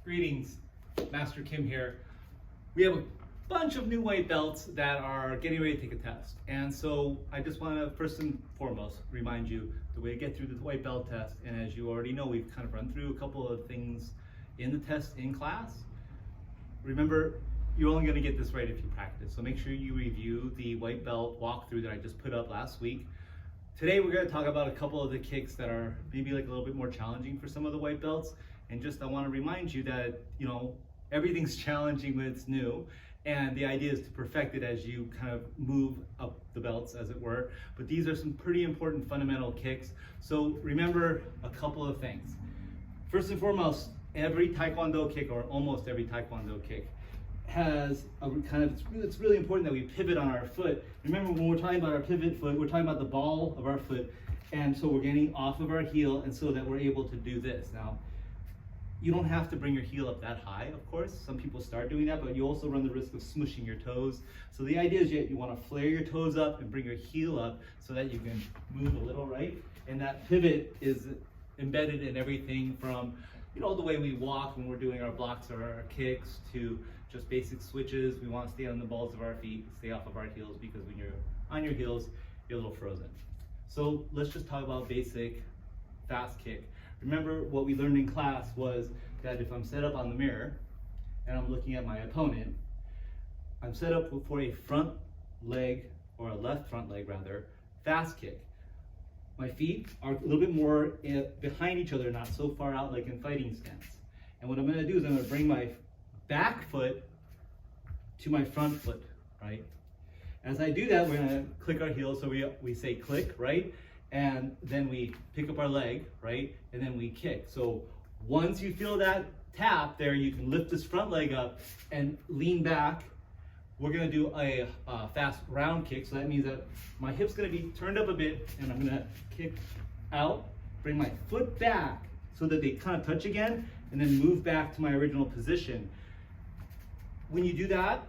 Greetings, Master Kim here. We have a bunch of new white belts that are getting ready to take a test. And so I just want to first and foremost remind you the way to get through the white belt test. And as you already know, we've kind of run through a couple of things in the test in class. Remember, you're only going to get this right if you practice. So make sure you review the white belt walkthrough that I just put up last week. Today we're going to talk about a couple of the kicks that are maybe like a little bit more challenging for some of the white belts. And just I want to remind you that, everything's challenging when it's new. And the idea is to perfect it as you kind of move up the belts, as it were. But these are some pretty important fundamental kicks. So remember a couple of things. First and foremost, every Taekwondo kick, or almost every Taekwondo kick, has a it's really important that we pivot on our foot. Remember, when we're talking about our pivot foot, we're talking about the ball of our foot. And so we're getting off of our heel, and so that we're able to do this. Now, you don't have to bring your heel up that high, of course. Some people start doing that, but you also run the risk of smushing your toes. So the idea is you want to flare your toes up and bring your heel up so that you can move a little, right? And that pivot is embedded in everything from, the way we walk when we're doing our blocks or our kicks to just basic switches. We want to stay on the balls of our feet, stay off of our heels, because when you're on your heels, you're a little frozen. So let's just talk about basic fast kick. Remember, what we learned in class was that if I'm set up on the mirror and I'm looking at my opponent, I'm set up for a front leg, or a left front leg rather, fast kick. My feet are a little bit more behind each other, not so far out like in fighting stance. And what I'm going to do is I'm going to bring my back foot to my front foot, right? As I do that, we're going to click our heels, so we say click, right? And then we pick up our leg, right? And then we kick. So once you feel that tap there, you can lift this front leg up and lean back. We're gonna do a fast round kick. So that means that my hip's gonna be turned up a bit, and I'm gonna kick out, bring my foot back so that they kind of touch again, and then move back to my original position. When you do that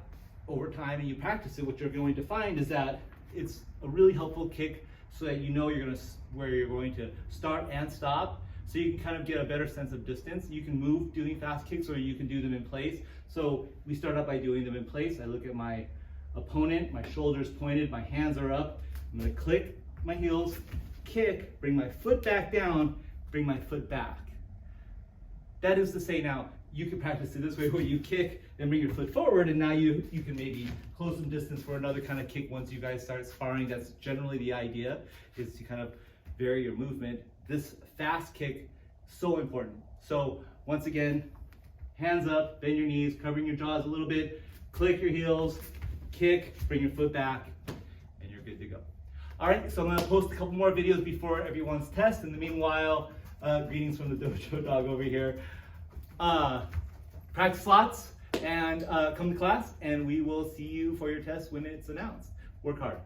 over time and you practice it, what you're going to find is that it's a really helpful kick, so that where you're going to start and stop, so you can kind of get a better sense of distance. You can move doing fast kicks, or you can do them in place. So we start out by doing them in place. I look at my opponent, my shoulders pointed, my hands are up. I'm gonna click my heels, kick, bring my foot back down, bring my foot back. That is to say, now you can practice it this way, where you kick and bring your foot forward, and now you can maybe close some distance for another kind of kick once you guys start sparring. That's generally the idea, is to kind of vary your movement. This fast kick, so important. So once again, hands up, bend your knees, covering your jaws a little bit, click your heels, kick, bring your foot back, and you're good to go. All right, so I'm gonna post a couple more videos before everyone's test. In the meanwhile, greetings from the Dojo Dog over here. Practice lots and come to class, and we will see you for your test when it's announced. Work hard.